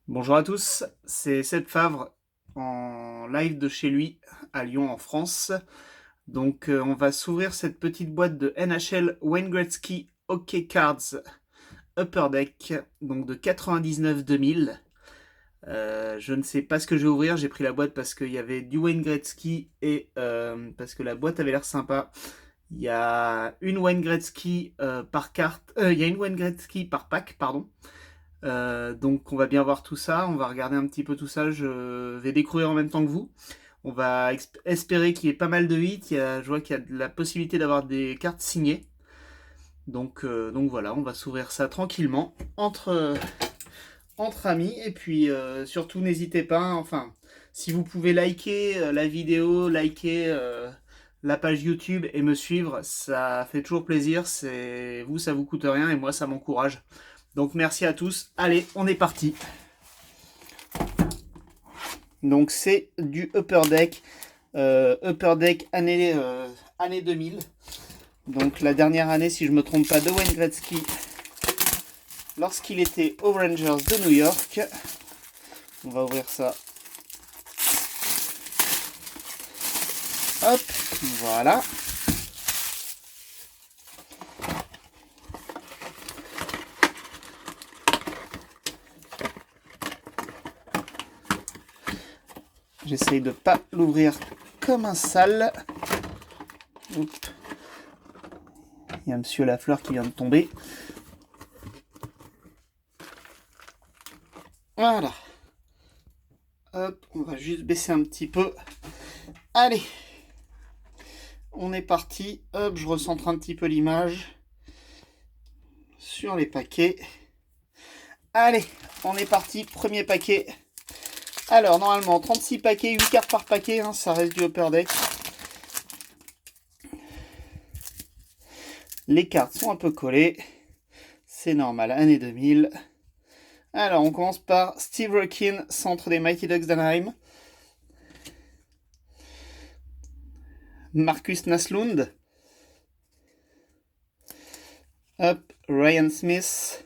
Bonjour à tous, c'est Seb Favre en live de chez lui à Lyon en France. Donc on va s'ouvrir cette petite boîte de NHL Wayne Gretzky Hockey Cards Upper Deck, donc de 99-2000. Je ne sais pas ce que je vais ouvrir, j'ai pris la boîte parce qu'il y avait du Wayne Gretzky et parce que la boîte avait l'air sympa. Il y a une Wayne Gretzky par carte, il y a une Wayne Gretzky par pack, pardon. Donc on va bien voir tout ça, on va regarder un petit peu tout ça, je vais découvrir en même temps que vous. On va espérer qu'il y ait pas mal de hits, je vois qu'il y a de la possibilité d'avoir des cartes signées. Donc voilà, on va s'ouvrir ça tranquillement entre amis. Et puis surtout n'hésitez pas, enfin, si vous pouvez liker la vidéo, liker la page YouTube et me suivre, ça fait toujours plaisir. C'est vous, ça vous coûte rien et moi ça m'encourage. Donc merci à tous. Allez, on est parti. Donc c'est du Upper Deck année 2000. Donc la dernière année, si je me trompe pas, de Wayne Gretzky lorsqu'il était aux Rangers de New York. On va ouvrir ça. Hop, voilà. J'essaye de pas l'ouvrir comme un sale. Oups. Il y a Monsieur Lafleur qui vient de tomber. Voilà. Hop, on va juste baisser un petit peu. Allez. On est parti. Hop, je recentre un petit peu l'image sur les paquets. Allez, on est parti. Premier paquet. Alors, normalement, 36 paquets, 8 cartes par paquet. Hein, ça reste du Upper Deck. Les cartes sont un peu collées. C'est normal, année 2000. Alors, on commence par Steve Rockin, centre des Mighty Ducks d'Anaheim. Marcus Naslund. Hop, Ryan Smith.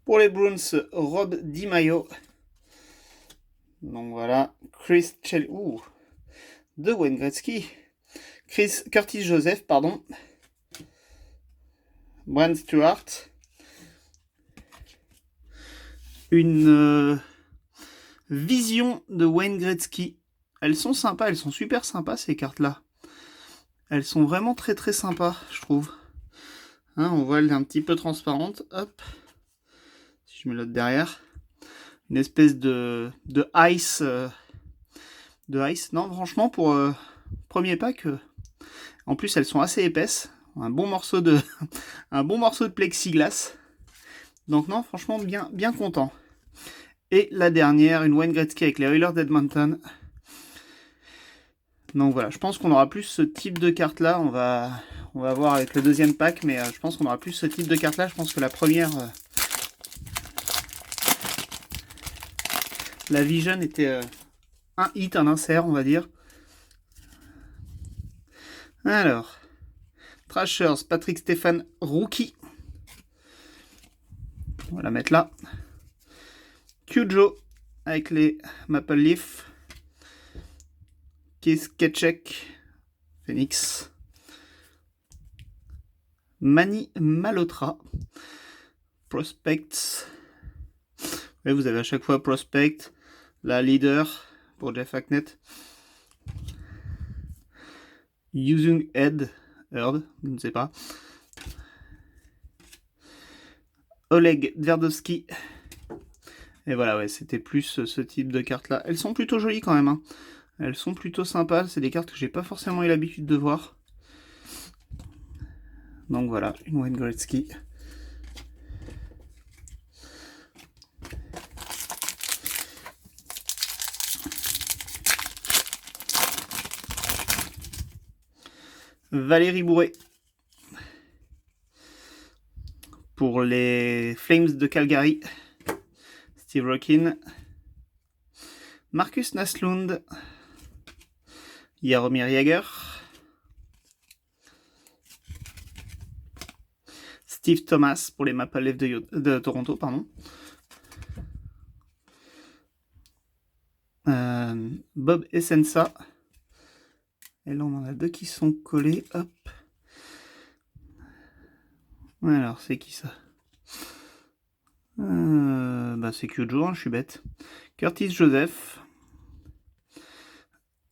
Pour les Bruins, Rob DiMaio. Donc voilà, Chris Chell... de Wayne Gretzky. Curtis Joseph, pardon. Brent Stewart. Une vision de Wayne Gretzky. Elles sont sympas, elles sont super sympas ces cartes-là. Elles sont vraiment très très sympas, je trouve. Hein, on voit, elle est un petit peu transparente. Hop. Si je mets l'autre derrière. Une espèce de ice. De ice. Non, franchement, pour premier pack, en plus elles sont assez épaisses. Un bon morceau de, un bon morceau de plexiglas. Donc non, franchement, bien content. Et la dernière, une Wayne Gretzky avec les Oilers d'Edmonton. Donc voilà, je pense qu'on aura plus ce type de carte là. On va voir avec le deuxième pack, mais je pense qu'on aura plus ce type de carte là. Je pense que la première, la Vision était un hit, un insert, on va dire. Alors, Trashers, Patrick Stéphane, rookie. On va la mettre là. Cujo avec les Maple Leaf. Keith Ketchuk, Phoenix. Manny Malotra, Prospects. Et vous avez à chaque fois Prospect, la leader pour Jeff Hacknett. Using Head, je ne sais pas. Oleg Tverdovski. Et voilà, ouais, c'était plus ce type de cartes là. Elles sont plutôt jolies quand même. Hein. Elles sont plutôt sympas. C'est des cartes que j'ai pas forcément eu l'habitude de voir. Donc voilà, une Wayne Gretzky. Valérie Bourré. Pour les Flames de Calgary. Steve Rockin. Marcus Naslund. Jaromir Jagr. Steve Thomas pour les Maple Leafs de Toronto, pardon. Bob Essensa. Et là, on en a 2 qui sont collés. Hop. Alors, c'est qui ça? C'est Kyujo, hein, je suis bête. Curtis Joseph.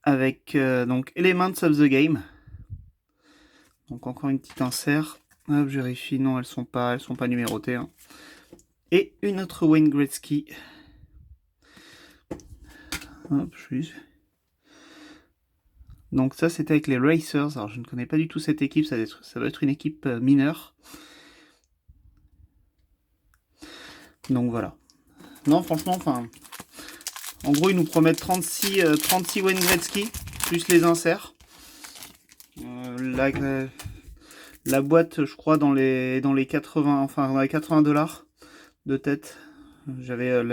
Avec donc Elements of the Game. Donc encore une petite insert. Hop, je vérifie. Non, elles sont pas numérotées. Hein. Et une autre Wayne Gretzky. Hop, donc ça, c'était avec les Racers. Alors, je ne connais pas du tout cette équipe. Ça doit être une équipe mineure. Donc voilà. Non, franchement, enfin... En gros, ils nous promettent 36 Wayne Gretzky, plus les inserts. La boîte, je crois, dans les 80, enfin, dans les 80 $ de tête. J'avais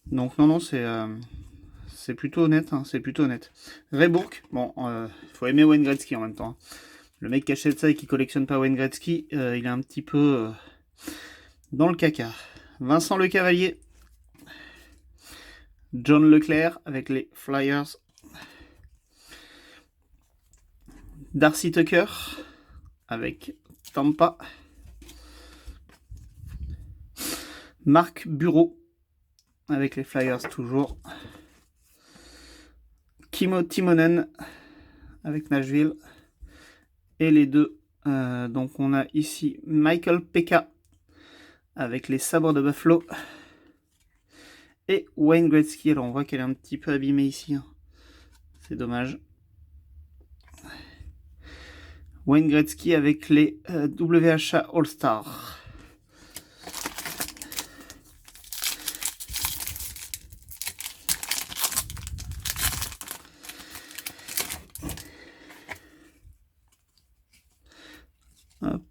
Donc non, c'est plutôt honnête, hein, c'est plutôt honnête. Raybourg, bon, faut aimer Wayne Gretzky en même temps. Hein. Le mec qui achète ça et qui collectionne pas Wayne Gretzky, il est un petit peu dans le caca. Vincent Le Cavalier, John Leclerc avec les Flyers, Darcy Tucker avec Tampa, Marc Bureau avec les Flyers toujours, Kimmo Timonen avec Nashville, et les deux, donc on a ici Michael Pekka avec les Sabres de Buffalo, et Wayne Gretzky. Alors on voit qu'elle est un petit peu abîmée ici, hein. C'est dommage. Wayne Gretzky avec les WHA All-Star. Hop.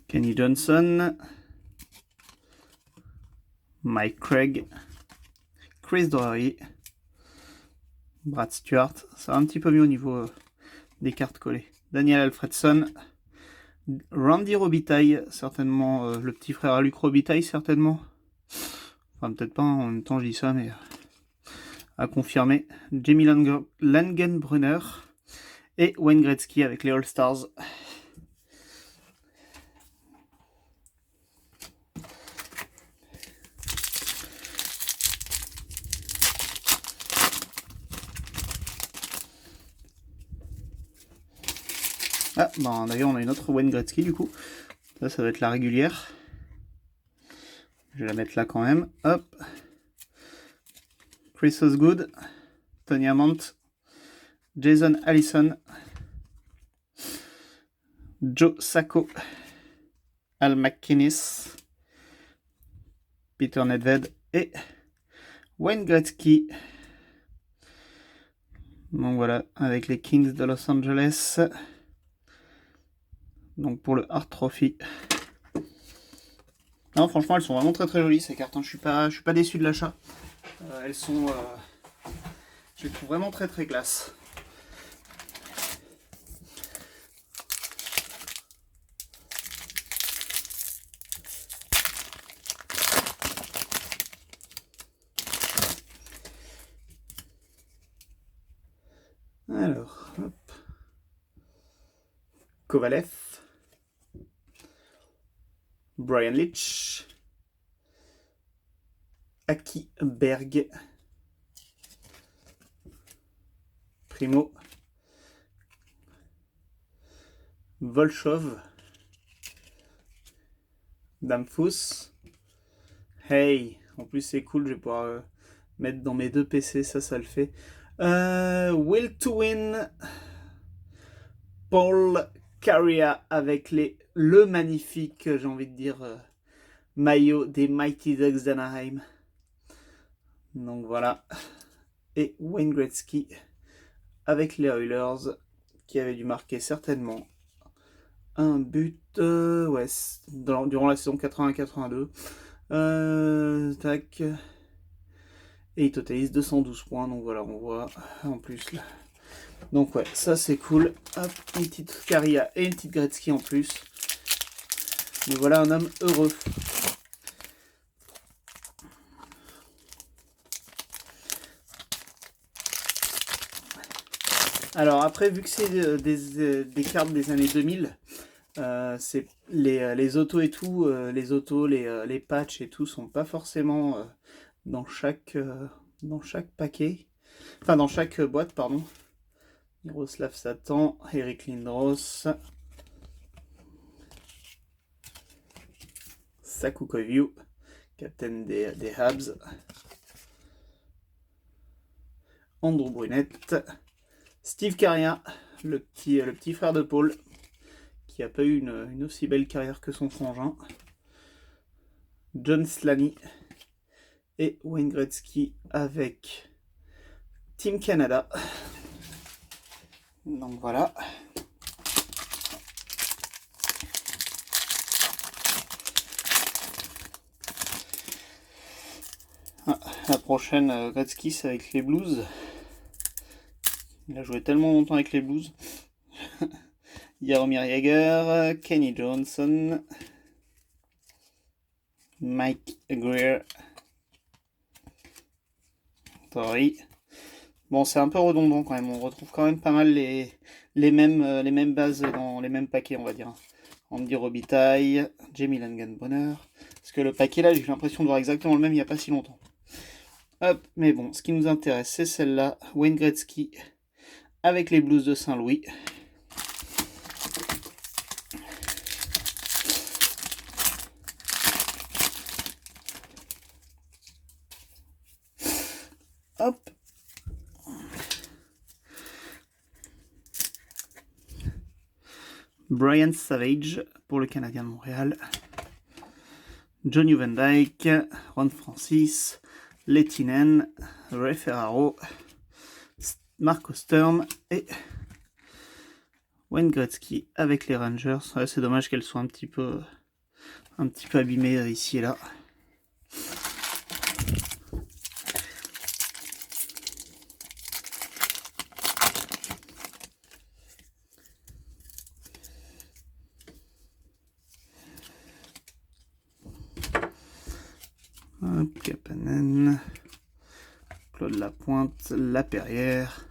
Kenny Johnson, Mike Craig, Chris Drury, Brad Stewart. Ça va un petit peu mieux au niveau des cartes collées. Daniel Alfredson, Randy Robitaille, certainement le petit frère à Luc Robitaille, certainement. Enfin, peut-être pas, hein, en même temps je dis ça, mais à confirmer. Jamie Langenbrunner et Wayne Gretzky avec les All-Stars. Ah, ben d'ailleurs on a une autre Wayne Gretzky du coup. Ça va être la régulière. Je vais la mettre là quand même. Hop. Chris Osgood, Tony Amont, Jason Allison, Joe Sacco, Al McInnes, Peter Nedved et Wayne Gretzky. Donc voilà, avec les Kings de Los Angeles. Donc pour le Hart Trophy. Non, franchement, elles sont vraiment très très jolies ces cartes. Hein. Je suis pas déçu de l'achat. Elles sont, je les trouve vraiment très très classe. Alors, hop. Kovalev, Brian Leetch, Aki Berg, Primo, Volchov, Damphus. Hey, en plus c'est cool, je vais pouvoir mettre dans mes 2 PC, ça le fait. Will to Win, Paul Kariya avec le magnifique, j'ai envie de dire, maillot des Mighty Ducks d'Anaheim. Donc voilà. Et Wayne Gretzky avec les Oilers, qui avait dû marquer certainement un but durant la saison 80-82. Tac. Et il totalise 212 points. Donc voilà, on voit en plus là. Donc ouais, ça c'est cool. Hop, une petite Kariya et une petite Gretzky en plus. Mais voilà un homme heureux. Alors après, vu que c'est des cartes des années 2000, c'est les autos et tout, les autos, les patchs et tout sont pas forcément dans chaque paquet, enfin dans chaque boîte, pardon. Miroslav Satan, Eric Lindros, Saku Koivu, capitaine des Habs, Andrew Brunette, Steve Carrier, le petit frère de Paul, qui a pas eu une aussi belle carrière que son frangin, John Slaney et Wayne Gretzky avec Team Canada. Donc voilà. Ah, la prochaine Gretzky, c'est avec les Blues. Il a joué tellement longtemps avec les Blues. Jaromir Jagr, Kenny Johnson, Mike Greer, Tori. Bon, c'est un peu redondant quand même. On retrouve quand même pas mal les mêmes bases dans les mêmes paquets, on va dire. Andy Robitaille, Jamie Langenbrunner. Parce que le paquet là, j'ai eu l'impression de voir exactement le même il n'y a pas si longtemps. Hop, mais bon, ce qui nous intéresse, c'est celle-là, Wayne Gretzky, avec les Blues de Saint-Louis. Hop. Brian Savage pour le Canadien de Montréal. Johnny Van Dyke, Ron Francis, Lehtinen, Ray Ferraro, Marco Sturm et Wayne Gretzky avec les Rangers. Ouais, c'est dommage qu'elle soit un petit peu abîmée ici et là. Hop, Kapanen, Claude Lapointe, Laperrière,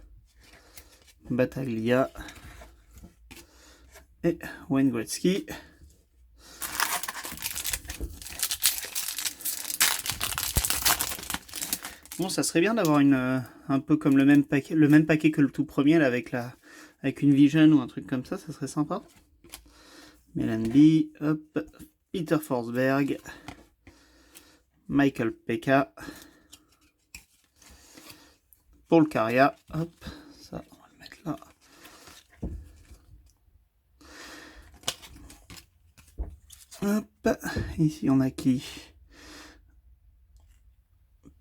Battaglia et Wayne Gretzky. Bon, ça serait bien d'avoir un peu comme le même paquet que le tout premier là, avec une Vision ou un truc comme ça serait sympa. Mellanby, hop, Peter Forsberg, Michael Pekka, Paul Kariya, hop, ça on va le mettre là. Hop, ici on a qui?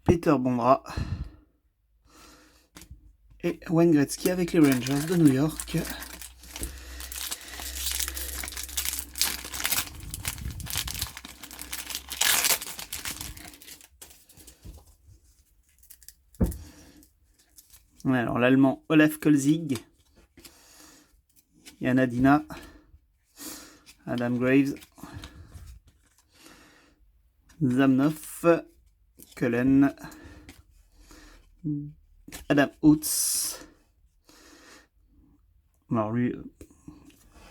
Peter Bondra et Wayne Gretzky avec les Rangers de New York. Alors l'allemand Olaf Kolzig, Yana Dina, Adam Graves, Zamnov, Cullen, Adam Hoots, alors lui,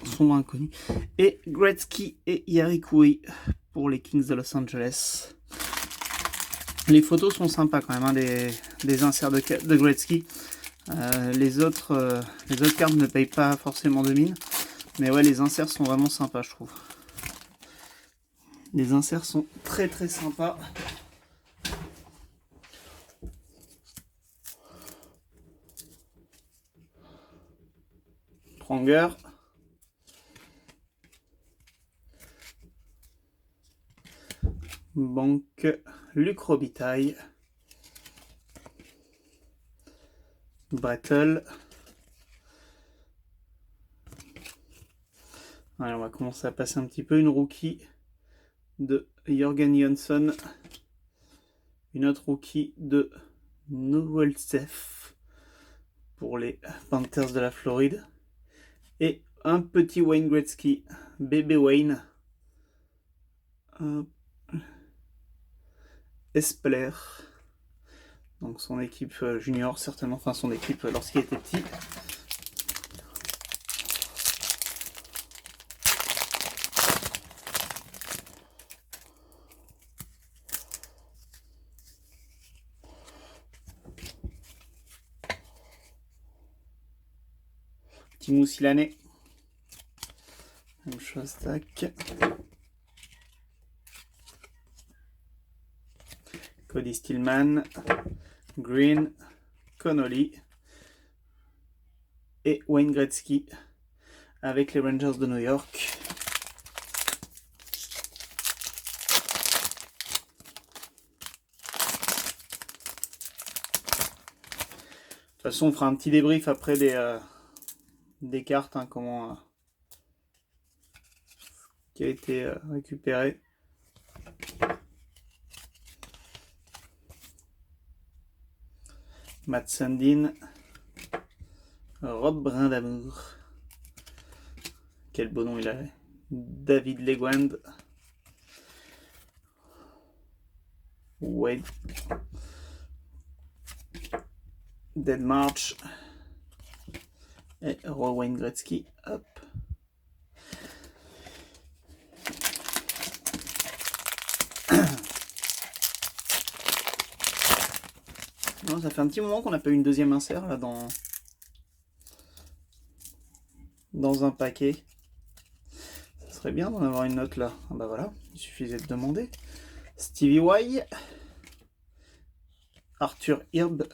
son inconnu, et Gretzky et Jari Kurri pour les Kings de Los Angeles. Les photos sont sympas quand même, hein, des inserts de Gretzky. Les autres cartes ne payent pas forcément de mine, mais ouais, les inserts sont vraiment sympas, je trouve. Les inserts sont très très sympas. Pronger. Banque, Luc Robitaille. Battle. Allez, on va commencer à passer un petit peu. Une rookie de Jörgen Jönsson. Une autre rookie de Noveltsef pour les Panthers de la Floride. Et un petit Wayne Gretzky, bébé Wayne, Espler. Donc son équipe junior, certainement, enfin son équipe lorsqu'il était petit. Teemu Selanne. Même chose, tac. Cody Stillman, Green, Connolly et Wayne Gretzky avec les Rangers de New York. De toute façon, on fera un petit débrief après des cartes, hein, comment qui a été récupéré. Matt Sundin, Rob Brindamour. Quel beau nom il a. David Legwand. Wade. Dead March. Et Wayne Gretzky. Hop. Non, ça fait un petit moment qu'on n'a pas eu une deuxième insert là dans un paquet. Ça serait bien d'en avoir une note là. Ah bah voilà, il suffisait de demander. Stevie Y, Arthur Hirb,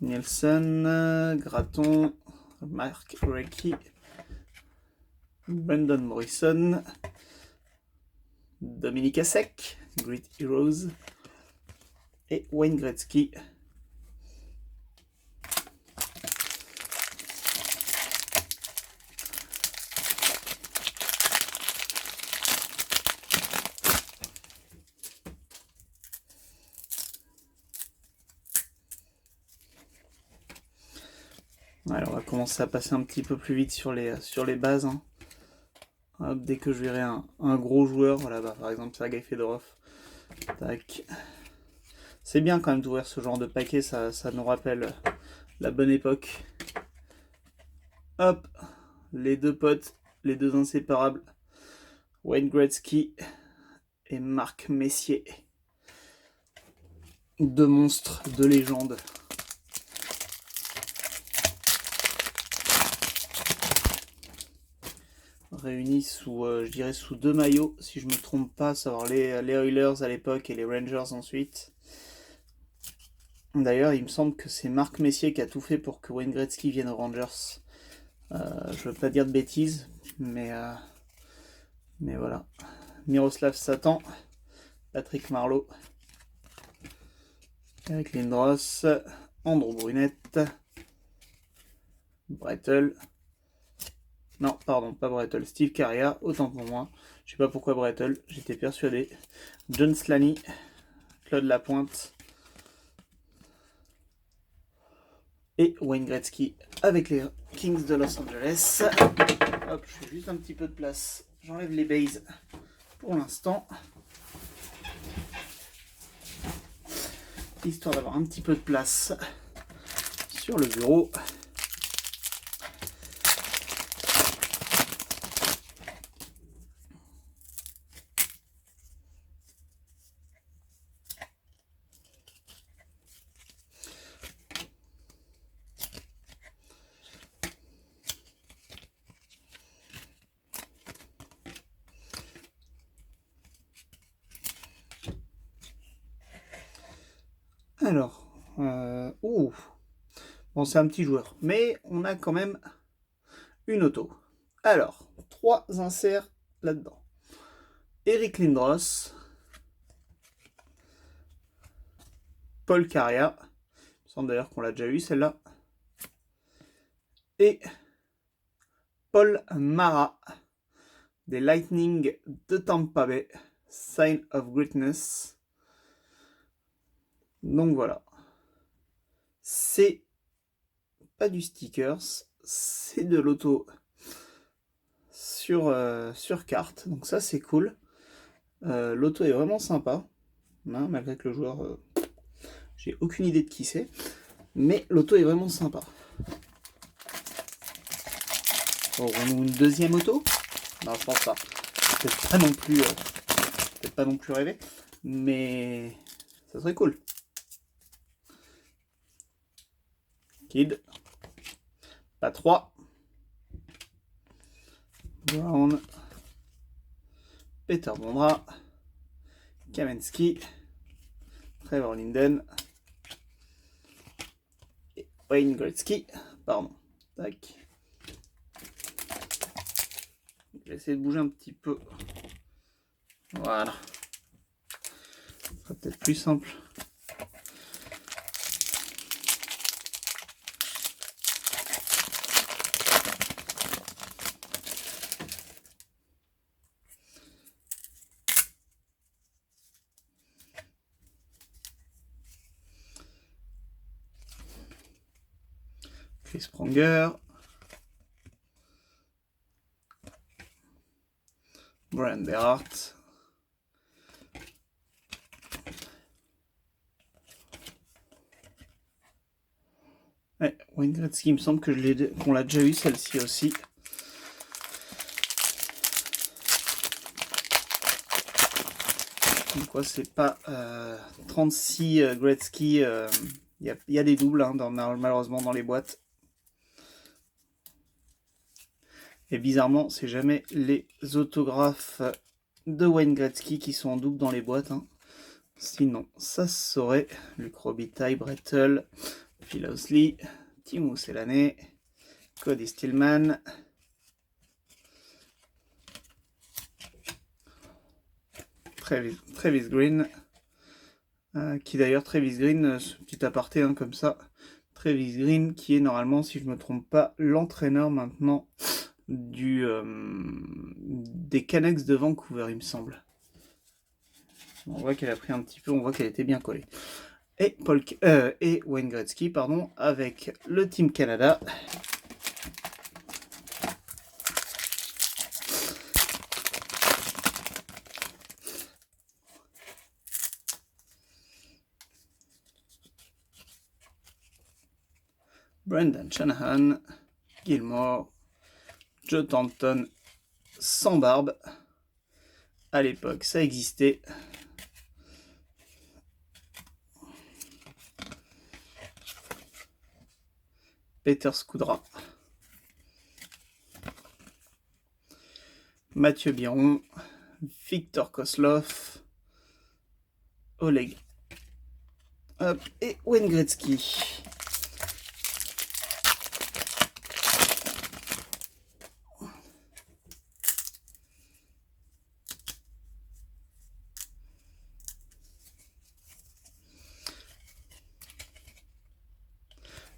Nielsen, Gratton, Mark Recchi, Brandon Morrison, Dominique Hasek, Great Heroes et Wayne Gretzky. Alors on va commencer à passer un petit peu plus vite sur les bases. Hein. Hop, dès que je verrai un gros joueur, voilà, bah, par exemple Sergei Fedorov. Tac. C'est bien quand même d'ouvrir ce genre de paquet, ça nous rappelle la bonne époque. Hop, les deux potes, les deux inséparables, Wayne Gretzky et Marc Messier. Deux monstres, deux légendes. Réunis sous, je dirais, sous deux maillots, si je me trompe pas, savoir les Oilers à l'époque et les Rangers ensuite. D'ailleurs, il me semble que c'est Marc Messier qui a tout fait pour que Wayne Gretzky vienne aux Rangers. Je veux pas dire de bêtises, mais voilà. Miroslav Satan, Patrick Marleau, Eric Lindros, Andrew Brunette, Brettel. Non, pardon, pas Brettel, Steve Carrier, autant pour moi. Je sais pas pourquoi Brettel, j'étais persuadé. John Slaney, Claude Lapointe et Wayne Gretzky avec les Kings de Los Angeles. Hop, je fais juste un petit peu de place. J'enlève les bases pour l'instant. Histoire d'avoir un petit peu de place sur le bureau. Alors, bon, c'est un petit joueur, mais on a quand même une auto. Alors, 3 inserts là-dedans. Eric Lindros, Paul Kariya, il me semble d'ailleurs qu'on l'a déjà eu celle-là, et Paul Mara, des Lightning de Tampa Bay, Sign of Greatness. Donc voilà. C'est pas du stickers, c'est de l'auto sur carte. Donc ça c'est cool. L'auto est vraiment sympa. Hein, malgré que le joueur... j'ai aucune idée de qui c'est. Mais l'auto est vraiment sympa. Aurons-nous une deuxième auto? Non, je pense pas. Peut-être pas non plus... peut-être pas non plus rêver. Mais ça serait cool. Kid. Pas 3. Brown. Peter Bondra. Kamensky. Trevor Linden. Et Wayne Gretzky. Pardon. Tac. Je vais essayer de bouger un petit peu. Voilà. Ce sera peut-être plus simple. Chris Pronger. Brian Berhardt. Ouais, Wayne Gretzky, il me semble que qu'on l'a déjà eu celle-ci aussi. Donc quoi, c'est pas 36 Gretzky. Il y a des doubles hein, malheureusement dans les boîtes. Et bizarrement, c'est jamais les autographes de Wayne Gretzky qui sont en double dans les boîtes. Hein. Sinon, ça se saurait. Luc Robitaille, Brettel, Phil Housley, Teemu Selanne, Cody Stillman, Travis Green, qui d'ailleurs, Travis Green, petit aparté hein, comme ça, Travis Green qui est normalement, si je ne me trompe pas, l'entraîneur maintenant des Canucks de Vancouver, il me semble. On voit qu'elle a pris un petit peu, on voit qu'elle était bien collée. Et Wayne Gretzky, pardon, avec le Team Canada. Brendan Shanahan, Gilmore, Joe Thornton sans barbe. À l'époque, ça existait. Peter Scoudra. Mathieu Biron. Victor Koslov. Oleg. Hop, et Wayne Gretzky.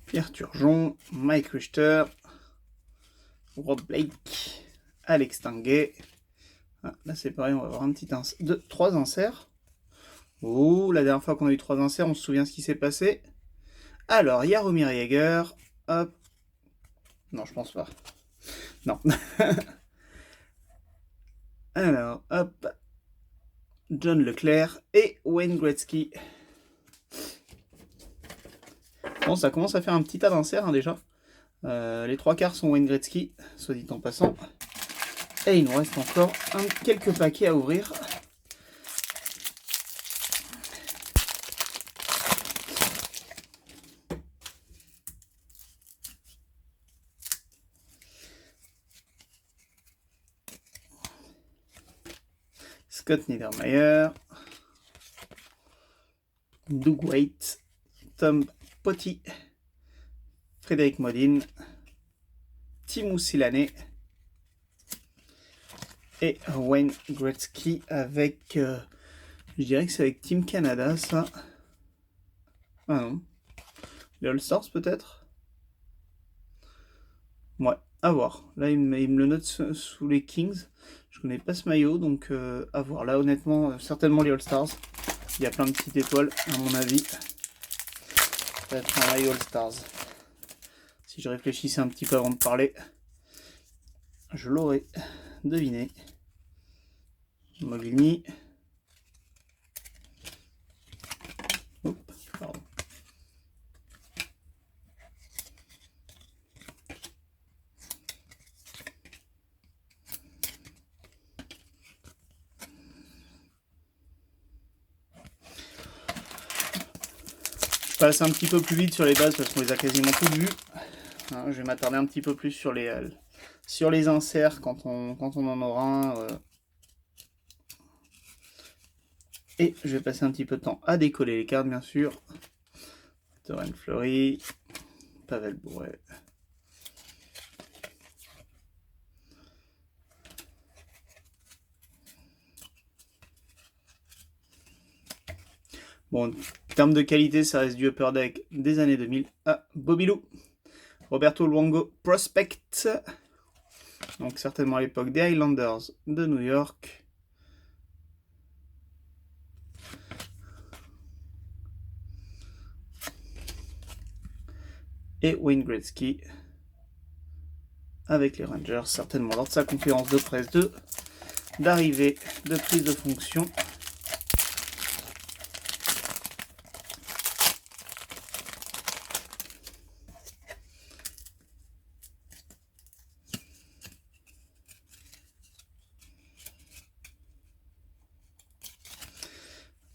Pierre Turgeon, Mike Richter, Rob Blake, Alex Tanguay. Ah, là c'est pareil, on va avoir un petit 3 inserts. Oh, la dernière fois qu'on a eu 3 inserts, on se souvient ce qui s'est passé. Alors, Jaromir Jagr, hop. Non, je pense pas. Non. Alors, hop. John Leclerc et Wayne Gretzky. Bon, ça commence à faire un petit tas d'inserts hein, déjà. Les 3/4 sont Wayne Gretzky, soit dit en passant. Et il nous reste encore quelques paquets à ouvrir. Scott Niedermayer, Doug Weight, Tom Potty, Frédéric Modine, Teemu Selanne et Wayne Gretzky avec, je dirais que c'est avec Team Canada ça. Ah non, les All-Stars peut-être. Ouais, à voir. Là il me le note sous les Kings. Je connais pas ce maillot donc à voir. Là honnêtement, certainement les All-Stars. Il y a plein de petites étoiles à mon avis. Ça va être un maillot All-Stars. Si je réfléchissais un petit peu avant de parler, je l'aurais devinez. Mogilny. Oups, pardon. Je passe un petit peu plus vite sur les bases parce qu'on les a quasiment toutes vues. Hein, je vais m'attarder un petit peu plus sur les inserts quand on en aura un. Et je vais passer un petit peu de temps à décoller les cartes, bien sûr. Torren Fleury, Pavel Bure. Bon, en termes de qualité, ça reste du upper deck des années 2000. Ah, Bobby Lou, Roberto Luongo Prospect. Donc certainement à l'époque des Highlanders de New York. Et Wayne Gretzky avec les Rangers, certainement lors de sa conférence de presse d'arrivée, de prise de fonction.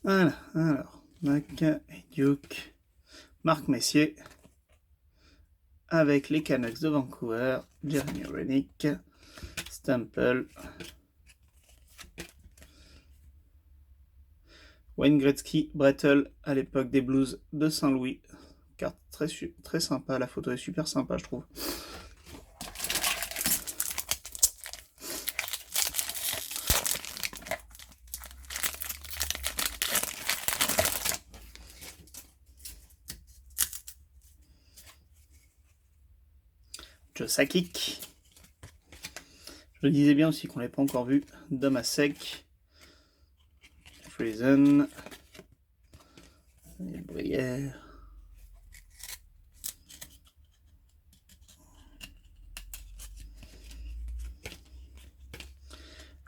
Voilà, alors, Mac et Duke, Marc Messier, avec les Canucks de Vancouver, Jeremy Roenick, Stample, Wayne Gretzky, Brettel à l'époque des Blues de Saint-Louis. Carte très sympa, la photo est super sympa, je trouve. Joe Sakic. Je le disais bien aussi qu'on l'avait pas encore vu. Domasek. Friesen. Daniel Brière.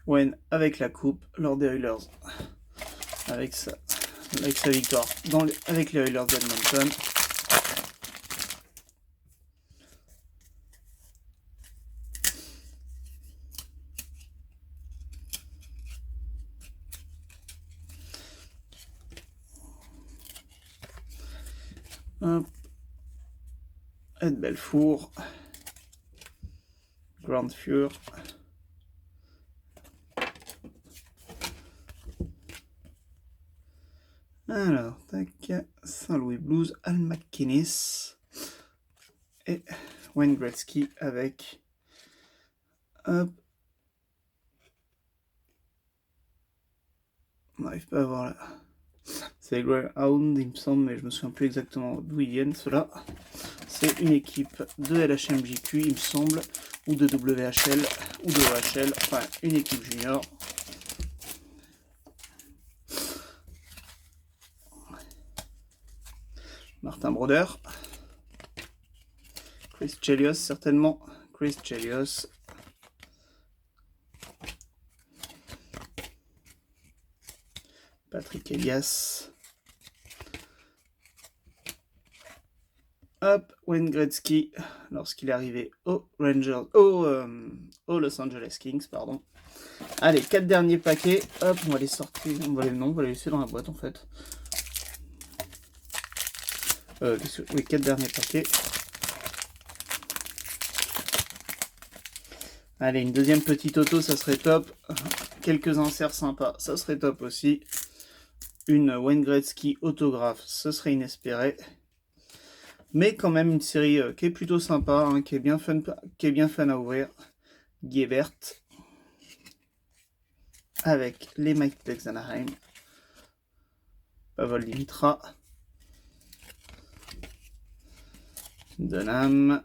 Wayne avec la coupe lors des Oilers. Avec sa victoire avec les Oilers d'Edmonton. Hop. Ed Belfour. Grand Fure. Alors, tac, Saint-Louis Blues, Al McInnes et Wayne Gretzky avec, hop, on n'arrive pas à voir là, c'est Greyhound il me semble, mais je me souviens plus exactement d'où ils viennent ceux-là. C'est une équipe de LHMJQ il me semble, ou de WHL, ou de OHL, enfin une équipe junior. Martin Brodeur, Chris Chelios certainement, Chris Chelios, Patrick Elias, hop, Wayne Gretzky lorsqu'il est arrivé aux Rangers, aux Los Angeles Kings, pardon. Allez, 4 derniers paquets, hop, on va les sortir, on va les laisser dans la boîte en fait. Oui, 4 derniers paquets. Allez, une deuxième petite auto, ça serait top. Quelques inserts sympas, ça serait top aussi. Une Wayne Gretzky autographe, ce serait inespéré. Mais quand même une série qui est plutôt sympa, hein, qui est bien fun à ouvrir. Guébert. Avec les Mike Ducks Anaheim. Pavel Dimitra. Dunham.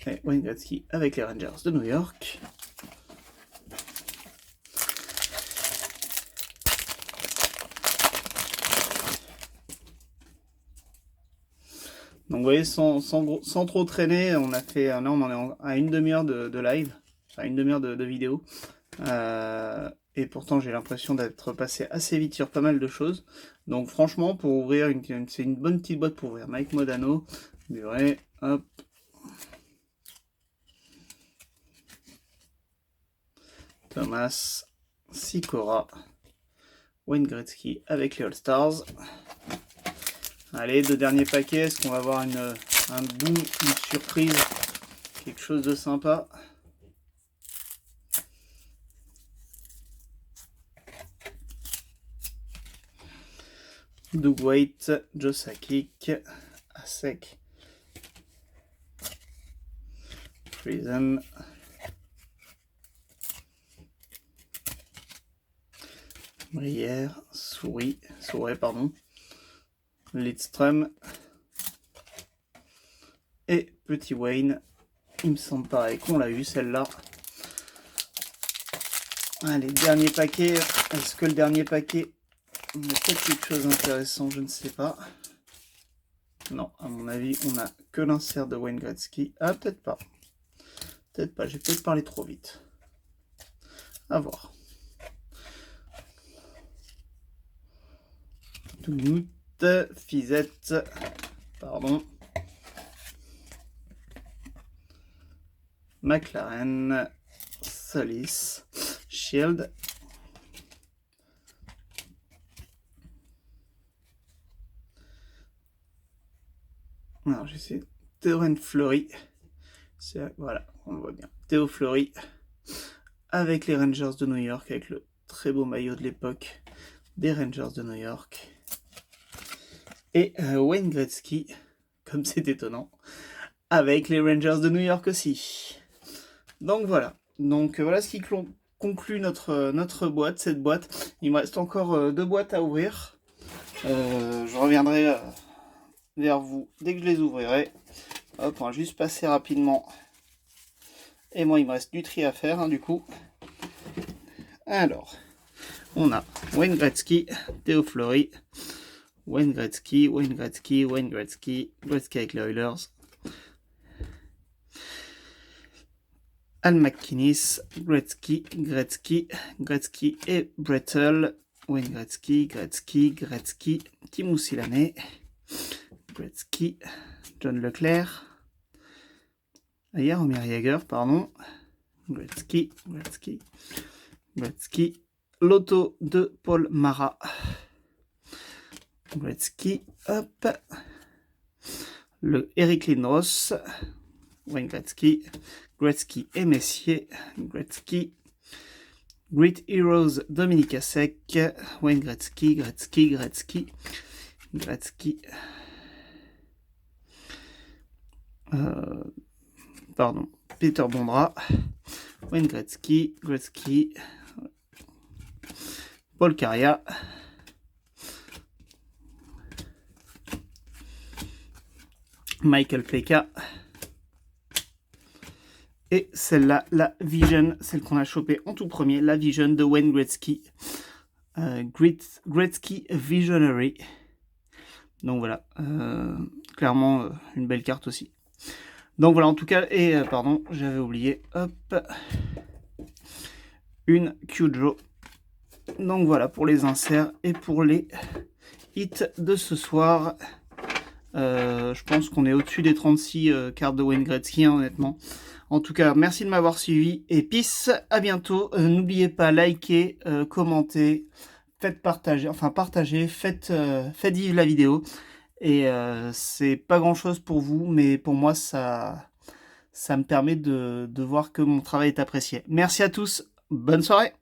Et Wayne Gretzky avec les Rangers de New York. Donc vous voyez, sans trop traîner, on a fait, là on en est à une demi-heure de live, à une demi-heure de vidéo. Et pourtant j'ai l'impression d'être passé assez vite sur pas mal de choses. Donc franchement, pour ouvrir, c'est une bonne petite boîte pour ouvrir. Mike Modano, Murray, hop. Thomas, Sikora, Wayne Gretzky avec les All-Stars. Allez, 2 derniers paquets, est-ce qu'on va avoir un boom, une surprise, quelque chose de sympa? Doug Weight, Joe Sakic, Asek, Friesen, Brière, Souris, pardon, Lidström et Petit Wayne. Il me semble pareil qu'on l'a eu celle-là. Allez, dernier paquet. Est-ce que le dernier paquet, il y a peut-être quelque chose d'intéressant, je ne sais pas. Non, à mon avis, on a que l'insert de Wayne Gretzky. Ah, peut-être pas. Peut-être pas, j'ai peut-être parlé trop vite. À voir. Touloute, Fizette, pardon. McLaren, Solis, Shield. Alors j'essaie Théorène Fleury. Voilà, on le voit bien. Théo Fleury avec les Rangers de New York, avec le très beau maillot de l'époque des Rangers de New York. Et Wayne Gretzky, comme c'est étonnant, avec les Rangers de New York aussi. Donc voilà. Donc voilà ce qui conclut notre boîte, cette boîte. Il me reste encore 2 boîtes à ouvrir. Je reviendrai vers vous dès que je les ouvrirai. Hop, on va juste passer rapidement. Et moi, il me reste du tri à faire, hein, du coup. Alors, on a Wayne Gretzky, Théo Fleury, Wayne Gretzky, Wayne Gretzky, Wayne Gretzky, Gretzky avec les Oilers, Al MacInnis, Gretzky, Gretzky, Gretzky et Brettel, Wayne Gretzky, Gretzky, Gretzky, Teemu Selanne, Gretzky, John Leclerc, Jaromir Jagr, pardon, Gretzky, Gretzky, Gretzky, l'auto de Paul Marat, Gretzky, hop, le Eric Lindros, Wayne Gretzky, Gretzky et Messier, Gretzky, Great Heroes Dominique Hasek, Wayne Gretzky, Gretzky, Gretzky, Gretzky, pardon, Peter Bondra, Wayne Gretzky, Gretzky, Paul Kariya, Michael Pekka, et celle-là, la Vision, celle qu'on a chopée en tout premier, la Vision de Wayne Gretzky, Gretzky Visionary. Donc voilà, clairement une belle carte aussi. Donc voilà, en tout cas, et pardon, j'avais oublié, hop, une Kyujo. Donc voilà pour les inserts et pour les hits de ce soir. Je pense qu'on est au-dessus des 36 cartes de Wayne Gretzky, hein, honnêtement. En tout cas, merci de m'avoir suivi et peace, à bientôt. N'oubliez pas, likez, commentez, faites partager, faites vivre la vidéo. Et c'est pas grand-chose pour vous, mais pour moi, ça me permet de voir que mon travail est apprécié. Merci à tous, bonne soirée!